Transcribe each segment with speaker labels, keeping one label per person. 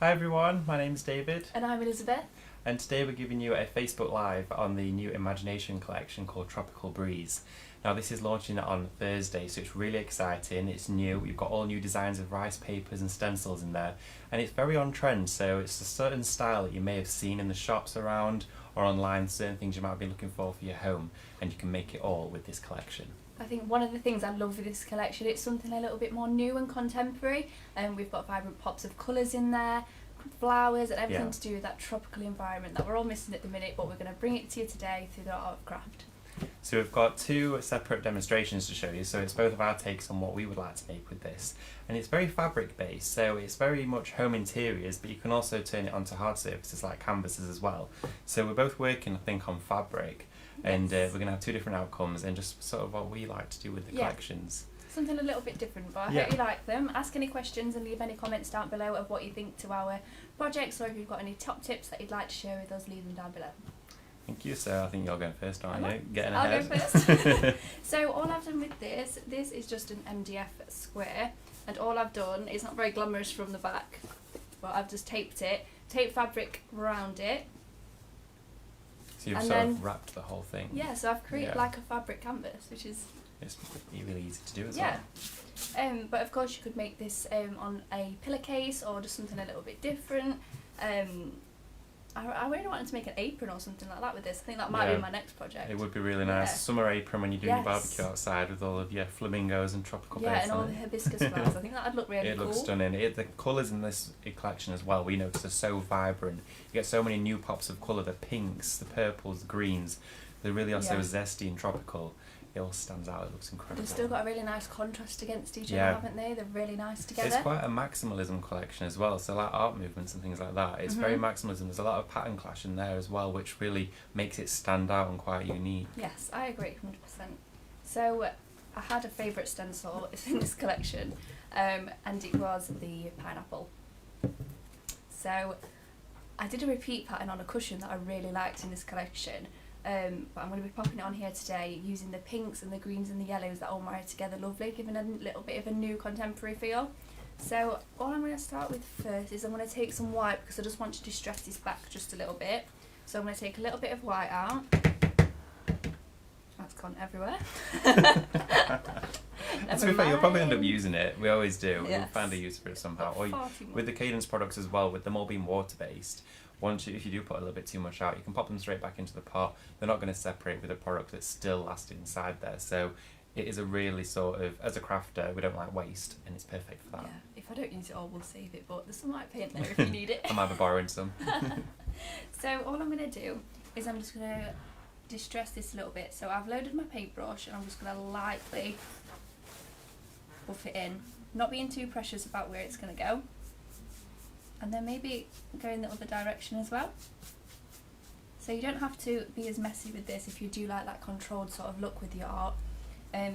Speaker 1: Hi everyone, my name's David.
Speaker 2: And I'm Elizabeth.
Speaker 1: And today we're giving you a Facebook Live on the new Imagination collection called Tropical Breeze. Now this is launching on Thursday, so it's really exciting, it's new, we've got all new designs of rice papers and stencils in there, and it's very on trend, so it's a certain style that you may have seen in the shops around or online, certain things you might be looking for your home, and you can make it all with this collection.
Speaker 2: I think one of the things I love with this collection, it's something a little bit more new and contemporary, and we've got vibrant pops of colours in there, flowers and everything to do with that tropical environment that we're all missing at the minute, but we're going to bring it to you today through the art of craft.
Speaker 1: So we've got two separate demonstrations to show you, so it's both of our takes on what we would like to make with this. And it's very fabric based, so it's very much home interiors, but you can also turn it onto hard surfaces like canvases as well. So we're both working, I think, on fabric, and we're going to have two different outcomes and just sort of what we like to do with the collections.
Speaker 2: Something a little bit different, but I hope you like them. Ask any questions and leave any comments down below of what you think to our projects, or if you've got any top tips that you'd like to share with us, leave them down below.
Speaker 1: Thank you. So I think you're going first, aren't you? Getting
Speaker 2: I'll
Speaker 1: ahead.
Speaker 2: go first. So all I've done with this is just an MDF square, and all I've done, it's not very glamorous from the back, but I've just taped fabric around it.
Speaker 1: So you've sort of wrapped the whole thing.
Speaker 2: Yeah, so I've created like a fabric canvas, which is...
Speaker 1: It's really easy to do as well.
Speaker 2: But of course you could make this on a pillowcase or just something a little bit different. I really wanted to make an apron or something like that with this. I think that might be my next project.
Speaker 1: It would be really nice. A summer apron when you're doing your barbecue outside with all of your flamingos and tropical birds.
Speaker 2: Yeah, and all the hibiscus flowers. I think that'd look really cool.
Speaker 1: It looks stunning. The colours in this collection as well, we notice, are so vibrant. You get so many new pops of colour, the pinks, the purples, the greens. They're really also zesty and tropical. It all stands out, it looks incredible.
Speaker 2: They've still got a really nice contrast against each other, haven't they? They're really nice together.
Speaker 1: It's quite a maximalism collection as well, so like art movements and things like that. It's very maximalism. There's a lot of pattern clash in there as well, which really makes it stand out and quite unique.
Speaker 2: Yes, I agree, 100%. So I had a favourite stencil in this collection, and it was the pineapple. So I did a repeat pattern on a cushion that I really liked in this collection. But I'm going to be popping it on here today using the pinks and the greens and the yellows that all marry together lovely, giving a little bit of a new contemporary feel. So all I'm going to start with first is I'm going to take some white, because I just want to distress this back just a little bit. So I'm going to take a little bit of white out. That's gone everywhere.
Speaker 1: To be fair, you'll probably end up using it. We always do. We'll find a use for it somehow. Or with the Cadence products as well, with them all being water based, if you do put a little bit too much out, you can pop them straight back into the pot. They're not going to separate with a product that's still lasted inside there. So it is a really sort of, as a crafter, we don't like waste, and it's perfect for that.
Speaker 2: Yeah, if I don't use it all, we'll save it, but there's some white paint there if you need it.
Speaker 1: I might be borrowing some.
Speaker 2: So all I'm going to do is I'm just going to distress this a little bit. So I've loaded my paintbrush, and I'm just going to lightly buff it in, not being too precious about where it's going to go. And then maybe go in the other direction as well. So you don't have to be as messy with this if you do like that controlled sort of look with your art. But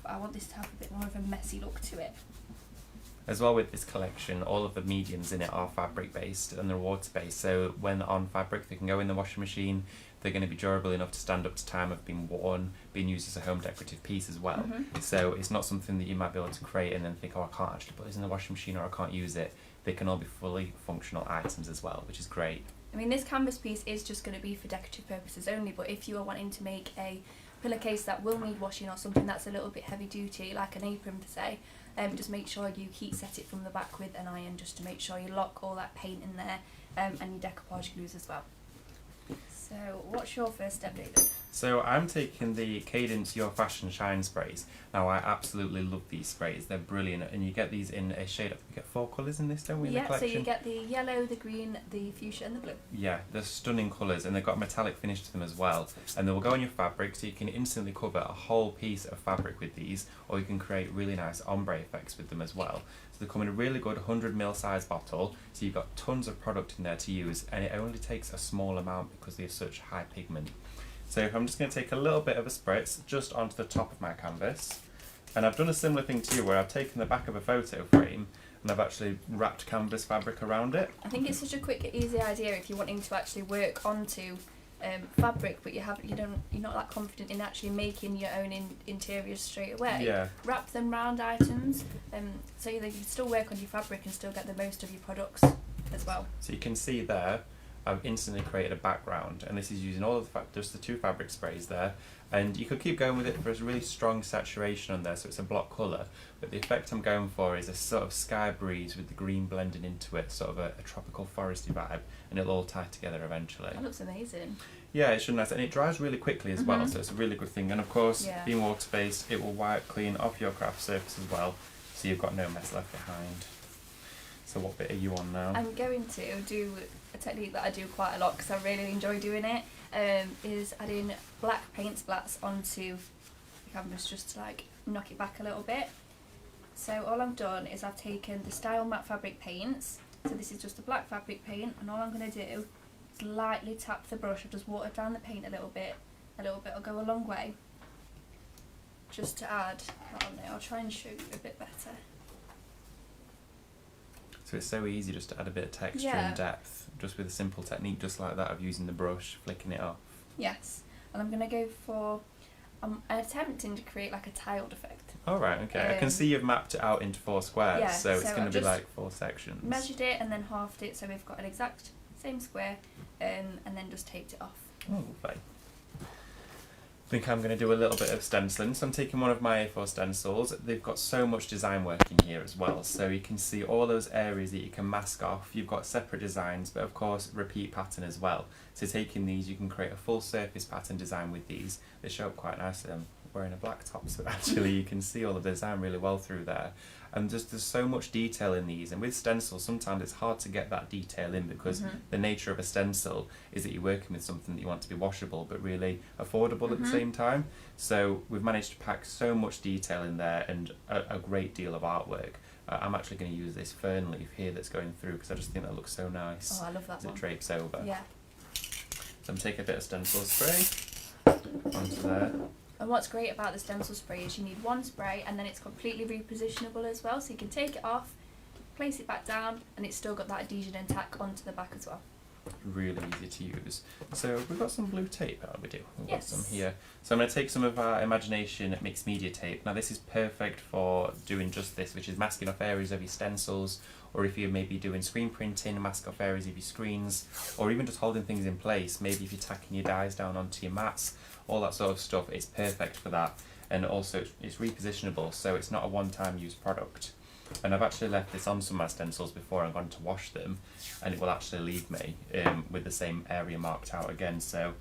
Speaker 2: I want this to have a bit more of a messy look to it.
Speaker 1: As well with this collection, all of the mediums in it are fabric based and they're water based, so when on fabric they can go in the washing machine. They're going to be durable enough to stand up to time of being worn, being used as a home decorative piece as well. So it's not something that you might be able to create and then think, oh, I can't actually put this in the washing machine, or I can't use it. They can all be fully functional items as well, which is great.
Speaker 2: I mean, this canvas piece is just going to be for decorative purposes only, but if you are wanting to make a pillowcase that will need washing, or something that's a little bit heavy duty, like an apron per se, just make sure you heat set it from the back with an iron, just to make sure you lock all that paint in there, and your decoupage glues as well. So what's your first step, David?
Speaker 1: So I'm taking the Cadence Your Fashion Shine sprays. Now I absolutely love these sprays, they're brilliant, and you get these in a shade of, we get 4 colours in this, don't we, in the collection?
Speaker 2: So you get the yellow, the green, the fuchsia and the blue.
Speaker 1: Yeah, they're stunning colours, and they've got a metallic finish to them as well, and they will go on your fabric, so you can instantly cover a whole piece of fabric with these, or you can create really nice ombre effects with them as well. So they come in a really good 100ml size bottle, so you've got tons of product in there to use, and it only takes a small amount because they have such high pigment. So I'm just going to take a little bit of a spritz just onto the top of my canvas, and I've done a similar thing to you where I've taken the back of a photo frame and I've actually wrapped canvas fabric around it.
Speaker 2: I think it's such a quick, easy idea if you're wanting to actually work onto fabric, but you're not that confident in actually making your own interiors straight away.
Speaker 1: Yeah.
Speaker 2: Wrap them round items, so that you can still work on your fabric and still get the most of your products. as well.
Speaker 1: So you can see there, I've instantly created a background, and this is using all of the just the 2 fabric sprays there. And you could keep going with it for a really strong saturation on there, so it's a block colour. But the effect I'm going for is a sort of sky breeze with the green blending into it, sort of a tropical foresty vibe, and it'll all tie together eventually.
Speaker 2: That looks amazing.
Speaker 1: Yeah, it's really nice, and it dries really quickly as well, so it's a really good thing. And of course,
Speaker 2: Yeah.
Speaker 1: being water-based, it will wipe clean off your craft surface as well, so you've got no mess left behind. So what bit are you on now?
Speaker 2: I'm going to do a technique that I do quite a lot because I really enjoy doing it, is adding black paint splats onto the canvas just to like knock it back a little bit. So all I've done is I've taken the Style Matte fabric paints, so this is just a black fabric paint, and all I'm going to do is lightly tap the brush. I've just watered down the paint a little bit will go a long way. Just to add that on there, I'll try and show you a bit better.
Speaker 1: So it's so easy just to add a bit of texture and depth, just with a simple technique just like that of using the brush, flicking it off.
Speaker 2: Yes, and I'm going to go for, I'm attempting to create like a tiled effect.
Speaker 1: Alright, okay. I can see you've mapped it out into 4 squares,
Speaker 2: yeah,
Speaker 1: so it's
Speaker 2: so
Speaker 1: going
Speaker 2: I've
Speaker 1: to be
Speaker 2: just
Speaker 1: like 4 sections.
Speaker 2: Measured it and then halved it, so we've got an exact same square, and then just taped it off.
Speaker 1: Oh, lovely. I think I'm going to do a little bit of stenciling. So I'm taking one of my A4 stencils. They've got so much design work in here as well, so you can see all those areas that you can mask off. You've got separate designs, but of course repeat pattern as well. So taking these, you can create a full surface pattern design with these. They show up quite nicely. I'm wearing a black top, so actually you can see all of the design really well through there. And there's so much detail in these, and with stencils sometimes it's hard to get that detail in because the nature of a stencil is that you're working with something that you want to be washable but really affordable at the same time. So we've managed to pack so much detail in there and a great deal of artwork. I'm actually going to use this fern leaf here that's going through because I just think that looks so nice.
Speaker 2: Oh, I love that
Speaker 1: as
Speaker 2: one.
Speaker 1: it drapes over.
Speaker 2: Yeah.
Speaker 1: So I'm taking a bit of stencil spray onto there.
Speaker 2: And what's great about the stencil spray is you need one spray and then it's completely repositionable as well, so you can take it off, place it back down, and it's still got that adhesion and tack onto the back as well.
Speaker 1: Really easy to use. So we've got some blue tape, we do. We've got
Speaker 2: Yes.
Speaker 1: some here. So I'm going to take some of our Imagination mixed media tape. Now this is perfect for doing just this, which is masking off areas of your stencils, or if you're maybe doing screen printing, mask off areas of your screens, or even just holding things in place. Maybe if you're tacking your dies down onto your mats, all that sort of stuff, it's perfect for that. And also it's repositionable, so it's not a one-time use product. And I've actually left this on some of my stencils before I'm going to wash them, and it will actually leave me with the same area marked out again, so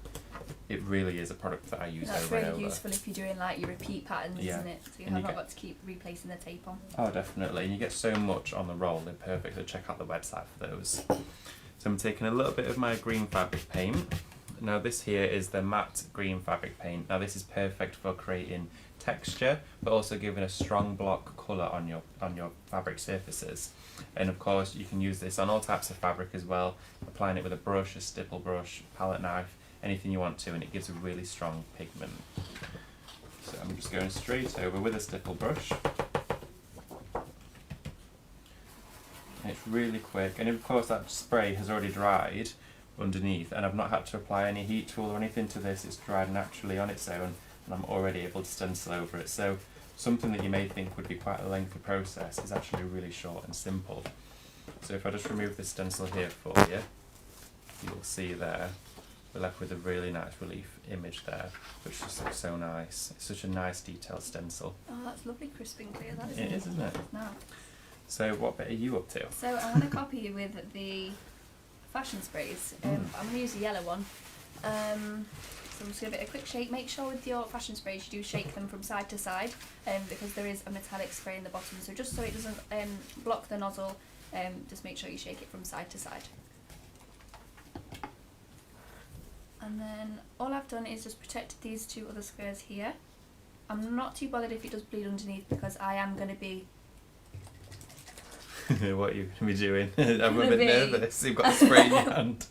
Speaker 1: it really is a product that I use
Speaker 2: That's
Speaker 1: over and
Speaker 2: really
Speaker 1: over.
Speaker 2: useful if you're doing like your repeat patterns,
Speaker 1: Yeah.
Speaker 2: isn't it? So you
Speaker 1: And
Speaker 2: have
Speaker 1: you
Speaker 2: not
Speaker 1: get-
Speaker 2: got to keep replacing the tape on.
Speaker 1: Oh, definitely, and you get so much on the roll, they're perfect, so check out the website for those. So I'm taking a little bit of my green fabric paint. Now this here is the matte green fabric paint. Now this is perfect for creating texture, but also giving a strong block colour on your fabric surfaces. And of course you can use this on all types of fabric as well, applying it with a brush, a stipple brush, palette knife, anything you want to, and it gives a really strong pigment. So I'm just going straight over with a stipple brush. And it's really quick, and of course that spray has already dried underneath, and I've not had to apply any heat tool or anything to this. It's dried naturally on its own, and I'm already able to stencil over it. So something that you may think would be quite a lengthy process is actually really short and simple. So if I just remove this stencil here for you, you'll see there we're left with a really nice relief image there, which just looks so nice. It's such a nice detailed stencil.
Speaker 2: Oh, that's lovely, crisp and clear, that
Speaker 1: It is, isn't it?
Speaker 2: No.
Speaker 1: So what bit are you up to?
Speaker 2: So I'm going to copy you with the fashion sprays. I'm going to use the yellow one. So I'm just going to give it a quick shake. Make sure with your fashion sprays you do shake them from side to side, because there is a metallic spray in the bottom. So just so it doesn't block the nozzle, just make sure you shake it from side to side. And then all I've done is just protected these 2 other squares here. I'm not too bothered if it does bleed underneath because I am going to be...
Speaker 1: What are you going to be doing? I'm a
Speaker 2: Gonna
Speaker 1: bit
Speaker 2: be-
Speaker 1: nervous. You've got a spray in your hand.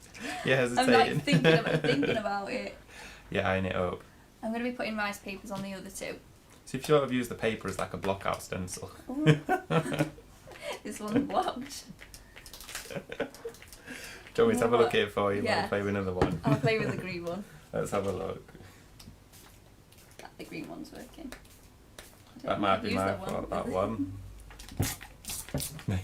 Speaker 1: You're
Speaker 2: I'm
Speaker 1: hesitating.
Speaker 2: like thinking about it.
Speaker 1: You're eyeing it up.
Speaker 2: I'm going to be putting rice papers on the other 2.
Speaker 1: So if you sort of use the paper as like a block out stencil.
Speaker 2: This one's blocked.
Speaker 1: Do you want me to have a look at it for you?
Speaker 2: Yeah.
Speaker 1: While we play with another one?
Speaker 2: I'll play with the green one.
Speaker 1: Let's have a look.
Speaker 2: The green one's working. I don't
Speaker 1: That
Speaker 2: think
Speaker 1: might
Speaker 2: I've
Speaker 1: be
Speaker 2: used
Speaker 1: my
Speaker 2: that
Speaker 1: fault, that one.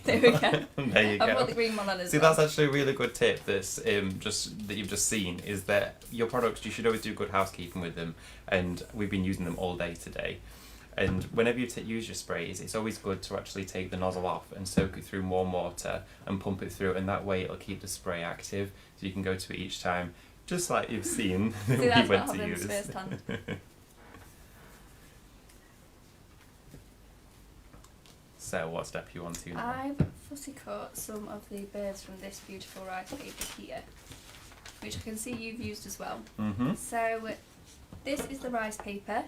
Speaker 2: There we go.
Speaker 1: There you
Speaker 2: I've
Speaker 1: go.
Speaker 2: got the green one on as
Speaker 1: See,
Speaker 2: well.
Speaker 1: that's actually a really good tip that's just that you've just seen, is that your products, you should always do good housekeeping with them, and we've been using them all day today. And whenever you use your sprays, it's always good to actually take the nozzle off and soak it through warm water and pump it through, and that way it'll keep the spray active, so you can go to it each time, just like you've seen that
Speaker 2: See, that's
Speaker 1: we went
Speaker 2: what
Speaker 1: to
Speaker 2: happens
Speaker 1: use.
Speaker 2: firsthand.
Speaker 1: So what step you want to now?
Speaker 2: I've fussy cut some of the birds from this beautiful rice paper here, which I can see you've used as well.
Speaker 1: Mm-hmm.
Speaker 2: So this is the rice paper,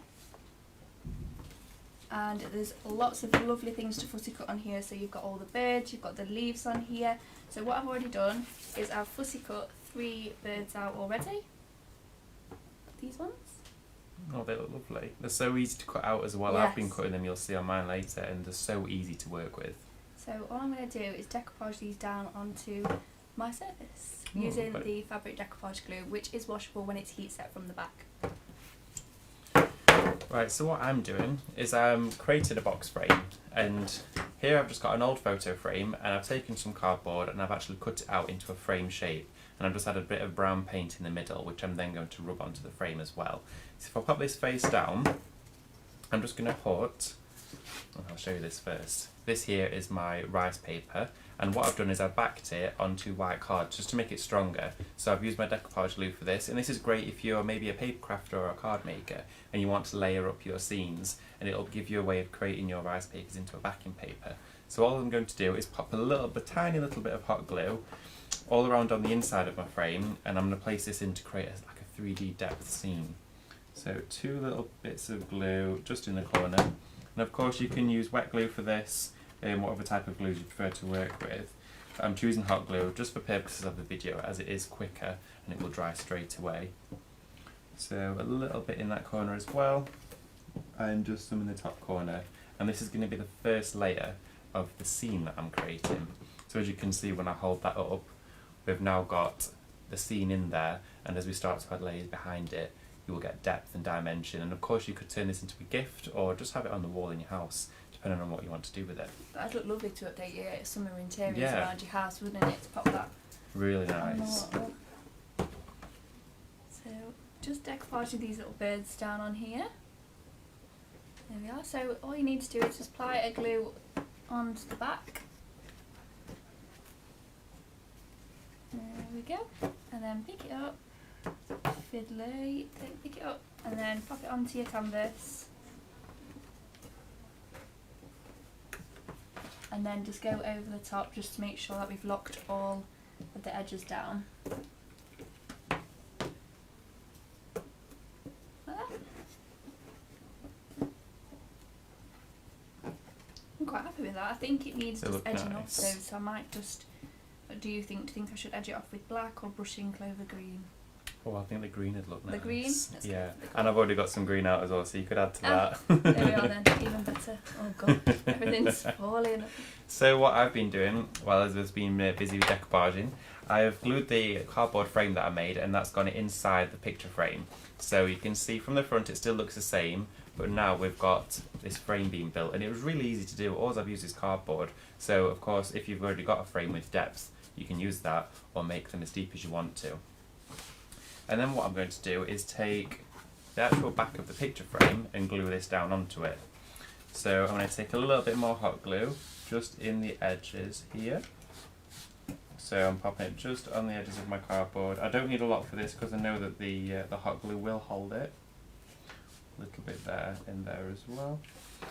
Speaker 2: and there's lots of lovely things to fussy cut on here. So you've got all the birds, you've got the leaves on here. So what I've already done is I've fussy cut 3 birds out already. These ones.
Speaker 1: Oh, they look lovely. They're so easy to cut out as well. I've been
Speaker 2: Yes.
Speaker 1: cutting them, you'll see on mine later, and they're so easy to work with.
Speaker 2: So all I'm going to do is decoupage these down onto my surface
Speaker 1: Oh,
Speaker 2: using
Speaker 1: lovely.
Speaker 2: the fabric decoupage glue, which is washable when it's heat set from the back.
Speaker 1: Right, so what I'm doing is I'm creating a box frame, and here I've just got an old photo frame, and I've taken some cardboard and I've actually cut it out into a frame shape, and I've just added a bit of brown paint in the middle, which I'm then going to rub onto the frame as well. So if I pop this face down, I'm just going to put, I'll show you this first. This here is my rice paper, and what I've done is I've backed it onto white card just to make it stronger. So I've used my decoupage glue for this, and this is great if you're maybe a paper crafter or a card maker and you want to layer up your scenes, and it'll give you a way of creating your rice papers into a backing paper. So all I'm going to do is pop a tiny little bit of hot glue all around on the inside of my frame, and I'm going to place this in to create like a 3D depth scene. So 2 little bits of glue just in the corner, and of course you can use wet glue for this, whatever type of glue you prefer to work with. I'm choosing hot glue just for purposes of the video, as it is quicker and it will dry straight away. So a little bit in that corner as well, and just some in the top corner, and this is going to be the first layer of the scene that I'm creating. So as you can see, when I hold that up, we've now got the scene in there, and as we start to add layers behind it, you will get depth and dimension. And of course you could turn this into a gift or just have it on the wall in your house, depending on what you want to do with it.
Speaker 2: That'd look lovely to update your summer interiors
Speaker 1: Yeah.
Speaker 2: around your house, wouldn't it? To pop that
Speaker 1: Really
Speaker 2: on the
Speaker 1: nice.
Speaker 2: wall. So just decoupaging these little birds down on here. There we are. So all you need to do is just apply a glue onto the back. There we go. And then pick it up, fiddly, then pick it up, and then pop it onto your canvas. And then just go over the top just to make sure that we've locked all of the edges down. Like that. I'm quite happy with that. I think it needs
Speaker 1: They
Speaker 2: just
Speaker 1: look
Speaker 2: edging off
Speaker 1: nice.
Speaker 2: though, so I might just. Do you think I should edge it off with black or brushing clover green?
Speaker 1: Oh, I think the green would look nice.
Speaker 2: The green? Let's go
Speaker 1: Yeah,
Speaker 2: for the
Speaker 1: and I've already got some green out as well, so you could add to
Speaker 2: Ah,
Speaker 1: that.
Speaker 2: There we are then, even better. Oh god, everything's falling.
Speaker 1: So what I've been doing, while Elizabeth's been busy with decoupaging, I've glued the cardboard frame that I made, and that's gone inside the picture frame. So you can see from the front it still looks the same, but now we've got this frame being built, and it was really easy to do. All I've used is cardboard. So of course, if you've already got a frame with depth, you can use that or make them as deep as you want to. And then what I'm going to do is take the actual back of the picture frame and glue this down onto it. So I'm going to take a little bit more hot glue just in the edges here. So I'm popping it just on the edges of my cardboard. I don't need a lot for this because I know that the hot glue will hold it. A little bit there in there as well.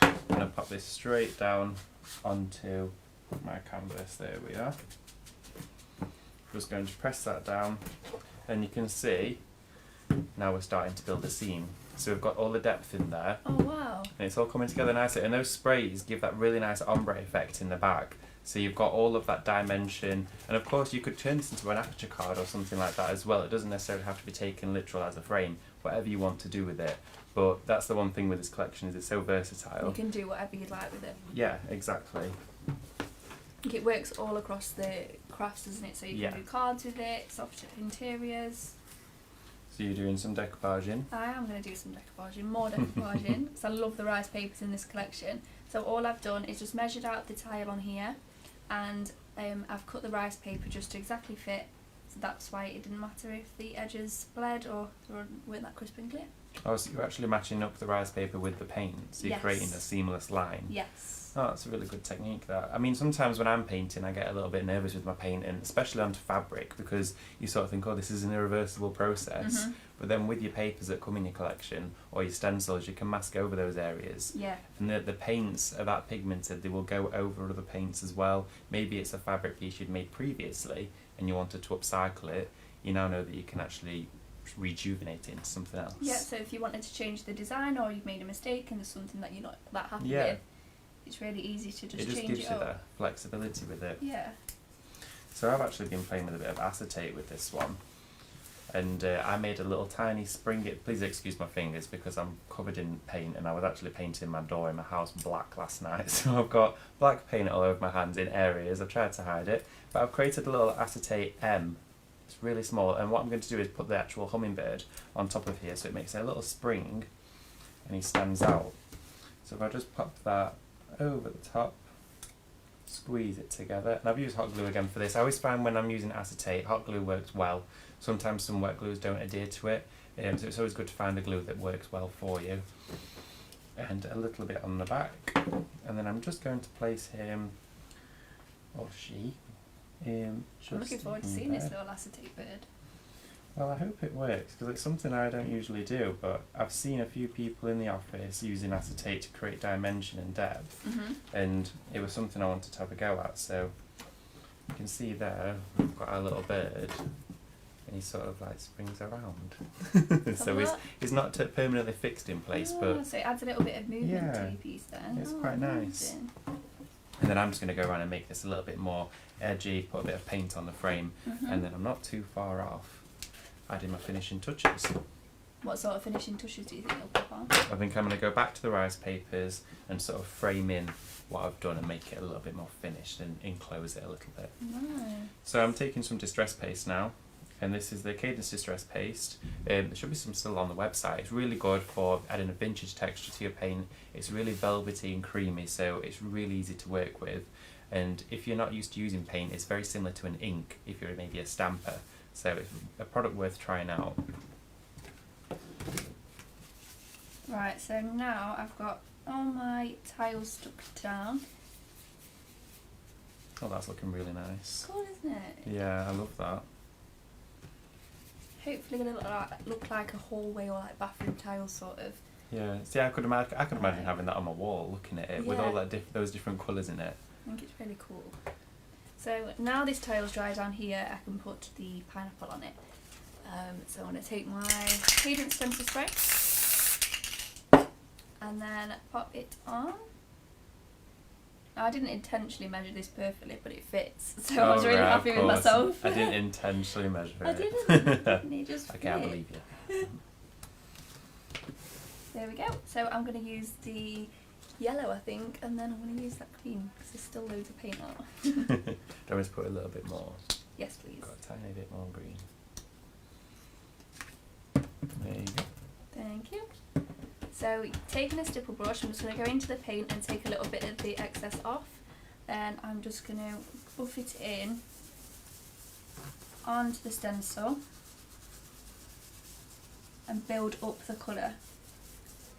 Speaker 1: I'm going to pop this straight down onto my canvas. There we are. Just going to press that down, and you can see now we're starting to build a scene. So we've got all the depth in there,
Speaker 2: Oh wow.
Speaker 1: and it's all coming together nicely, and those sprays give that really nice ombre effect in the back. So you've got all of that dimension, and of course you could turn this into an aperture card or something like that as well. It doesn't necessarily have to be taken literal as a frame, whatever you want to do with it. But that's the one thing with this collection, is it's so versatile.
Speaker 2: You can do whatever you'd like with it.
Speaker 1: Yeah, exactly.
Speaker 2: I think it works all across the crafts, doesn't it? So you
Speaker 1: Yeah.
Speaker 2: can do cards with it, soft interiors.
Speaker 1: So you're doing some decoupaging.
Speaker 2: I am going to do some decoupaging, more decoupaging, because I love the rice papers in this collection. So all I've done is just measured out the tile on here, and I've cut the rice paper just to exactly fit. So that's why it didn't matter if the edges bled or weren't that crisp and clear.
Speaker 1: Oh, so you're actually matching up the rice paper with the paint, so you're
Speaker 2: Yes.
Speaker 1: creating a seamless line.
Speaker 2: Yes.
Speaker 1: Oh, that's a really good technique, that. I mean, sometimes when I'm painting, I get a little bit nervous with my painting, especially onto fabric, because you sort of think, oh, this is an irreversible process.
Speaker 2: Mhm.
Speaker 1: But then with your papers that come in your collection, or your stencils, you can mask over those areas.
Speaker 2: Yeah.
Speaker 1: And the paints are that pigmented, they will go over other paints as well. Maybe it's a fabric piece you'd made previously, and you wanted to upcycle it. You now know that you can actually rejuvenate it into something else.
Speaker 2: Yeah, so if you wanted to change the design, or you've made a mistake and there's something that you're not that happy
Speaker 1: Yeah.
Speaker 2: with, it's really easy to just
Speaker 1: It just
Speaker 2: change
Speaker 1: gives
Speaker 2: it
Speaker 1: you
Speaker 2: up.
Speaker 1: that flexibility with it.
Speaker 2: Yeah.
Speaker 1: So I've actually been playing with a bit of acetate with this one, and I made a little tiny spring. Please excuse my fingers because I'm covered in paint, and I was actually painting my door in my house black last night, so I've got black paint all over my hands in areas. I've tried to hide it, but I've created a little acetate M. It's really small, and what I'm going to do is put the actual hummingbird on top of here, so it makes a little spring, and he stands out. So if I just pop that over the top, squeeze it together, and I've used hot glue again for this. I always find when I'm using acetate, hot glue works well. Sometimes some wet glues don't adhere to it, so it's always good to find a glue that works well for you. And a little bit on the back, and then I'm just going to place him, or she,
Speaker 2: I'm looking forward to seeing this
Speaker 1: there.
Speaker 2: little acetate bird.
Speaker 1: Well, I hope it works, because it's something I don't usually do, but I've seen a few people in the office using acetate to create dimension and depth,
Speaker 2: Mhm.
Speaker 1: and it was something I wanted to have a go at. So you can see there, we've got our little bird, and he sort of like springs around. So he's not permanently fixed in place, but
Speaker 2: so it adds a little bit of movement
Speaker 1: Yeah.
Speaker 2: to your piece then.
Speaker 1: It's quite nice.
Speaker 2: amazing.
Speaker 1: and then I'm just going to go around and make this a little bit more edgy, put a bit of paint on the frame,
Speaker 2: Mhm.
Speaker 1: and then I'm not too far off adding my finishing touches.
Speaker 2: What sort of finishing touches do you think you'll put on?
Speaker 1: I think I'm going to go back to the rice papers and sort of frame in what I've done and make it a little bit more finished and enclose it a little bit.
Speaker 2: Nice.
Speaker 1: So I'm taking some distress paste now, and this is the Cadence distress paste. There should be some still on the website. It's really good for adding a vintage texture to your paint. It's really velvety and creamy, so it's really easy to work with. And if you're not used to using paint, it's very similar to an ink if you're maybe a stamper. So it's a product worth trying out.
Speaker 2: Right, so now I've got all my tiles stuck down.
Speaker 1: Oh, that's looking really nice.
Speaker 2: Cool, isn't it?
Speaker 1: Yeah, I love that.
Speaker 2: Hopefully it'll look like a hallway or like bathroom tiles sort of.
Speaker 1: Yeah, see, I could imagine having that on my wall, looking at it with all
Speaker 2: Yeah.
Speaker 1: that those different colours in it.
Speaker 2: I think it's really cool. So now this tile's dry down here, I can put the pineapple on it. So I'm going to take my Cadence Stencil Spray and then pop it on. Now, I didn't intentionally measure this perfectly, but it fits, so I was really
Speaker 1: right,
Speaker 2: happy
Speaker 1: of
Speaker 2: with
Speaker 1: course.
Speaker 2: myself.
Speaker 1: I didn't intentionally measure
Speaker 2: I
Speaker 1: it.
Speaker 2: didn't. It just
Speaker 1: I can't
Speaker 2: fit.
Speaker 1: believe you.
Speaker 2: There we go. So I'm going to use the yellow, I think, and then I'm going to use that green because there's still loads of paint out.
Speaker 1: Do I just put a little bit more?
Speaker 2: Yes, please.
Speaker 1: Got a tiny bit more green. There you go.
Speaker 2: Thank you. So taking a stipple brush, I'm just going to go into the paint and take a little bit of the excess off. Then I'm just going to buff it in onto the stencil and build up the colour.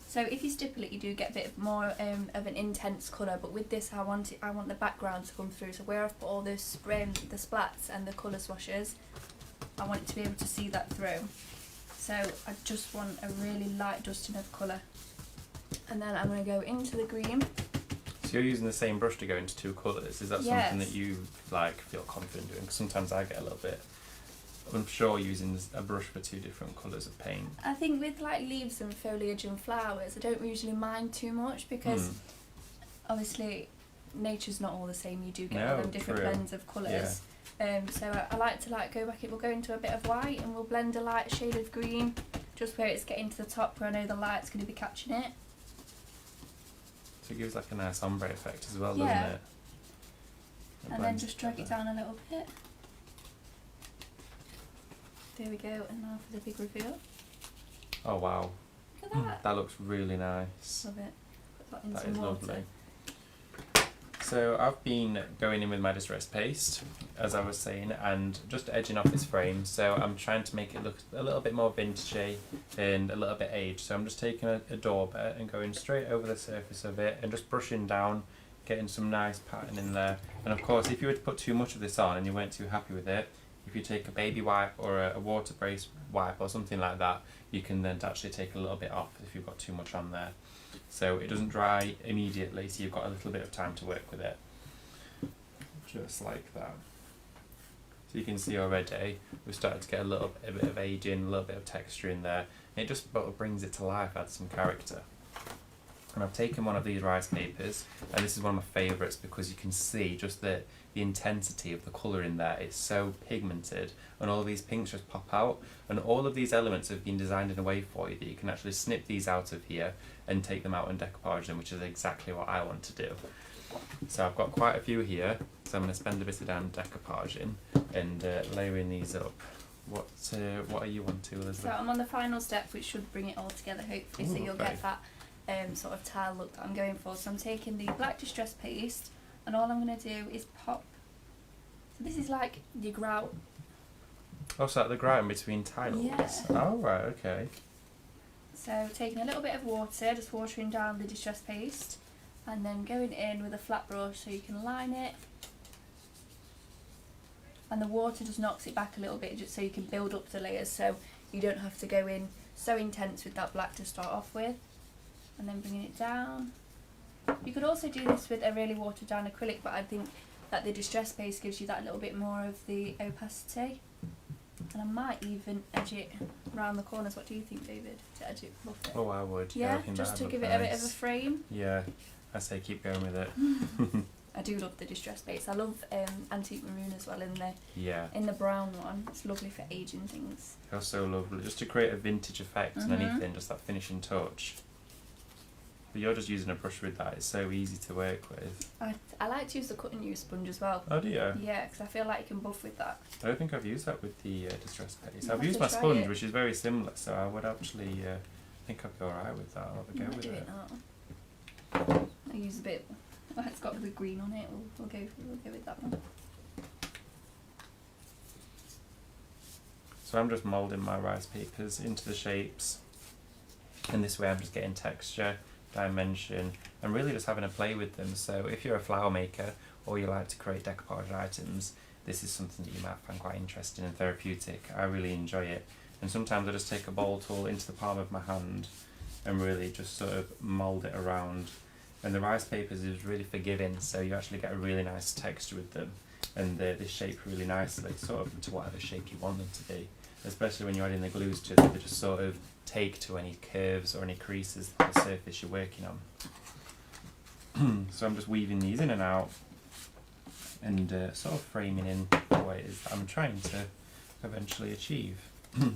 Speaker 2: So if you stipple it, you do get a bit more of an intense colour, but with this I want the background to come through. So where I've put all the spray, the splats and the colour swashes, I want it to be able to see that through. So I just want a really light dusting of colour. And then I'm going to go into the green.
Speaker 1: So you're using the same brush to go into two colours. Is that
Speaker 2: Yes.
Speaker 1: something that you feel confident doing? Because sometimes I get a little bit unsure using a brush for two different colours of paint.
Speaker 2: I think with like leaves and foliage and flowers, I don't usually mind too much because obviously nature's not all the same. You do get all
Speaker 1: No,
Speaker 2: them different
Speaker 1: true.
Speaker 2: blends of colours. So I like to go back. We'll go into a bit of white and we'll blend a light shade of green, just where it's getting to the top where I know the light's going to be catching it.
Speaker 1: So it gives like a nice ombre effect as well,
Speaker 2: Yeah.
Speaker 1: doesn't it?
Speaker 2: And then just drag it down a little bit. There we go. And now for the big reveal.
Speaker 1: Oh wow,
Speaker 2: Look at that.
Speaker 1: that looks really nice.
Speaker 2: Love it. Put that in
Speaker 1: That
Speaker 2: some
Speaker 1: is
Speaker 2: water.
Speaker 1: lovely. So I've been going in with my distress paste, as I was saying, and just edging off this frame. So I'm trying to make it look a little bit more vintagey and a little bit aged. So I'm just taking a dauber and going straight over the surface of it and just brushing down, getting some nice pattern in there. And of course, if you were to put too much of this on and you weren't too happy with it, if you take a baby wipe or a water based wipe or something like that, you can then actually take a little bit off if you've got too much on there. So it doesn't dry immediately, so you've got a little bit of time to work with it. Just like that. So you can see already we've started to get a bit of aging, a little bit of texture in there. And it just sort of brings it to life, adds some character. And I've taken one of these rice papers, and this is one of my favourites because you can see just the intensity of the colour in there. It's so pigmented, and all of these pinks just pop out, and all of these elements have been designed in a way for you that you can actually snip these out of here and take them out and decoupage them, which is exactly what I want to do. So I've got quite a few here, so I'm going to spend a bit of time decoupaging and layering these up. What are you on to, Elizabeth?
Speaker 2: So I'm on the final step, which should bring it all together hopefully.
Speaker 1: Ooh,
Speaker 2: so you'll
Speaker 1: okay.
Speaker 2: get that sort of tile look that I'm going for. So I'm taking the black distress paste, and all I'm going to do is pop. So this is like your grout.
Speaker 1: Oh, so like the grout in between tiles?
Speaker 2: Yeah.
Speaker 1: Oh, right, okay.
Speaker 2: So taking a little bit of water, just watering down the distress paste, and then going in with a flat brush so you can line it. And the water just knocks it back a little bit just so you can build up the layers, so you don't have to go in so intense with that black to start off with. And then bringing it down. You could also do this with a really watered down acrylic, but I think that the distress paste gives you that little bit more of the opacity. And I might even edge it around the corners. What do you think, David? To edge it, buff it?
Speaker 1: Oh, I would.
Speaker 2: Yeah,
Speaker 1: I think
Speaker 2: just to
Speaker 1: that'd
Speaker 2: give
Speaker 1: look
Speaker 2: it a bit of a
Speaker 1: nice.
Speaker 2: frame.
Speaker 1: Yeah, I say keep going with it.
Speaker 2: I do love the distress paste. I love antique maroon as well
Speaker 1: Yeah,
Speaker 2: in the brown one. It's lovely for aging things.
Speaker 1: they're so lovely. Just to create a vintage effect and
Speaker 2: Mhm.
Speaker 1: anything, just that finishing touch. But you're just using a brush with that. It's so easy to work with.
Speaker 2: I like to use the cut and use sponge as well.
Speaker 1: Oh, do you?
Speaker 2: Yeah, because I feel like you can buff with that.
Speaker 1: I don't think I've used that with the distress paste.
Speaker 2: You
Speaker 1: I've
Speaker 2: have
Speaker 1: used
Speaker 2: to
Speaker 1: my
Speaker 2: try
Speaker 1: sponge,
Speaker 2: it.
Speaker 1: which is very similar, so I would actually think I'd be alright with that. I'll have a go
Speaker 2: Might
Speaker 1: with
Speaker 2: do
Speaker 1: it.
Speaker 2: now. I use a bit. Well, it's got the green on it. We'll go with that one.
Speaker 1: So I'm just moulding my rice papers into the shapes, and this way I'm just getting texture, dimension, and really just having a play with them. So if you're a flower maker or you like to create decoupage items, this is something that you might find quite interesting and therapeutic. I really enjoy it, and sometimes I just take a bowl tool into the palm of my hand and really just sort of mould it around. And the rice papers is really forgiving, so you actually get a really nice texture with them, and they shape really nicely, sort of to whatever shape you want them to be. Especially when you're adding the glues to it, they just sort of take to any curves or any creases of the surface you're working on. So I'm just weaving these in and out, and sort of framing in what it is that I'm trying to eventually achieve.
Speaker 2: I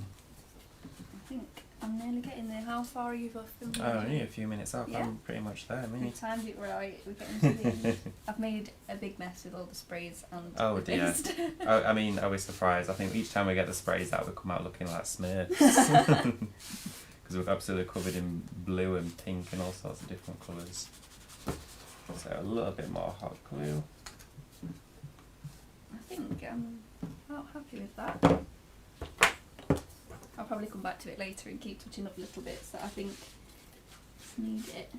Speaker 2: think I'm nearly getting there. How far are you off from
Speaker 1: Oh, only a few minutes off.
Speaker 2: Yeah.
Speaker 1: I'm pretty much there,
Speaker 2: We
Speaker 1: me.
Speaker 2: timed it right. We're getting to the end. I've made a big mess with all the sprays and
Speaker 1: Oh,
Speaker 2: the
Speaker 1: dear.
Speaker 2: paste.
Speaker 1: I mean, I was surprised. I think each time we get the sprays out, we come out looking like Smurfs. Because we're absolutely covered in blue and pink and all sorts of different colours. So a little bit more hot glue.
Speaker 2: I think I'm about happy with that. I'll probably come back to it later and keep touching up little bits that I think need it.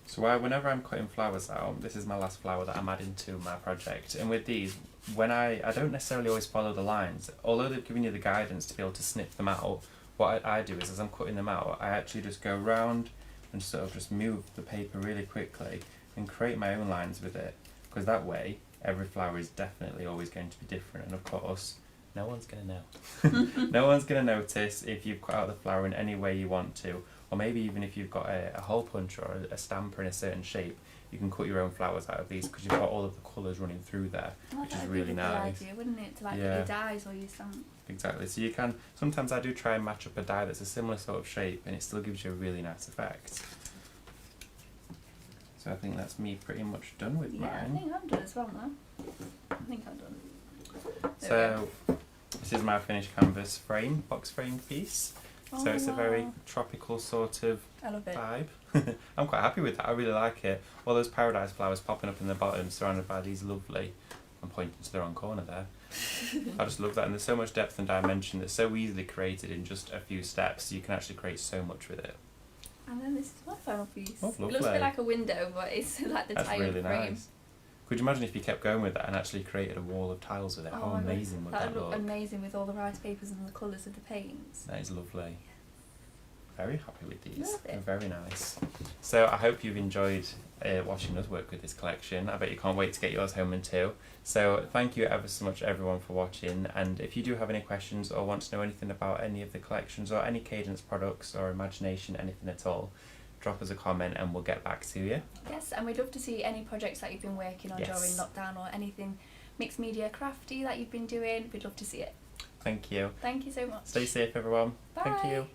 Speaker 1: So whenever I'm cutting flowers out, this is my last flower that I'm adding to my project. And with these, when I don't necessarily always follow the lines, although they've given you the guidance to be able to snip them out, what I do is as I'm cutting them out, I actually just go round and sort of just move the paper really quickly and create my own lines with it. Because that way, every flower is definitely always going to be different. And of course, no one's going to know. No one's going to notice if you've cut out the flower in any way you want to. Or maybe even if you've got a hole punch or a stamper in a certain shape, you can cut your own flowers out of these because you've got all of the colours running through there, which is
Speaker 2: That'd be
Speaker 1: really
Speaker 2: a good
Speaker 1: nice.
Speaker 2: idea, wouldn't it? To like
Speaker 1: Yeah.
Speaker 2: your dies or your stamp.
Speaker 1: Exactly. So you can, sometimes I do try and match up a die that's a similar sort of shape and it still gives you a really nice effect. So I think that's me pretty much done with
Speaker 2: Yeah, I
Speaker 1: mine.
Speaker 2: think I'm done as well now. I think I'm done. There we
Speaker 1: So this is my finished canvas frame, box frame piece. So it's a very
Speaker 2: wow.
Speaker 1: tropical sort of
Speaker 2: I love it.
Speaker 1: vibe. I'm quite happy with that. I really like it. All those paradise flowers popping up in the bottom, surrounded by these lovely. I'm pointing to the wrong corner there. I just love that, and there's so much depth and dimension that's so easily created in just a few steps. You can actually create so much with it.
Speaker 2: And then this is my final piece.
Speaker 1: Oh,
Speaker 2: It looks a
Speaker 1: lovely.
Speaker 2: bit like a window, but it's like the
Speaker 1: That's
Speaker 2: tile
Speaker 1: really
Speaker 2: frame.
Speaker 1: nice. Could you imagine if you kept going with that and actually created a wall of tiles with it? How
Speaker 2: Oh my God,
Speaker 1: amazing would
Speaker 2: that
Speaker 1: that
Speaker 2: would look
Speaker 1: look?
Speaker 2: amazing with all the rice papers and the colours of the paints.
Speaker 1: That is lovely. Very happy with these.
Speaker 2: Love it.
Speaker 1: They're very nice. So I hope you've enjoyed watching us work with this collection. I bet you can't wait to get yours home in too. So thank you ever so much everyone for watching, and if you do have any questions or want to know anything about any of the collections or any Cadence products or imagination, anything at all, drop us a comment and we'll get back to you.
Speaker 2: Yes, and we'd love to see any projects that you've been working on
Speaker 1: Yes.
Speaker 2: during lockdown or anything mixed media crafty that you've been doing. We'd love to see it.
Speaker 1: Thank you.
Speaker 2: Thank you so much.
Speaker 1: Stay safe everyone.
Speaker 2: Bye.
Speaker 1: Thank you.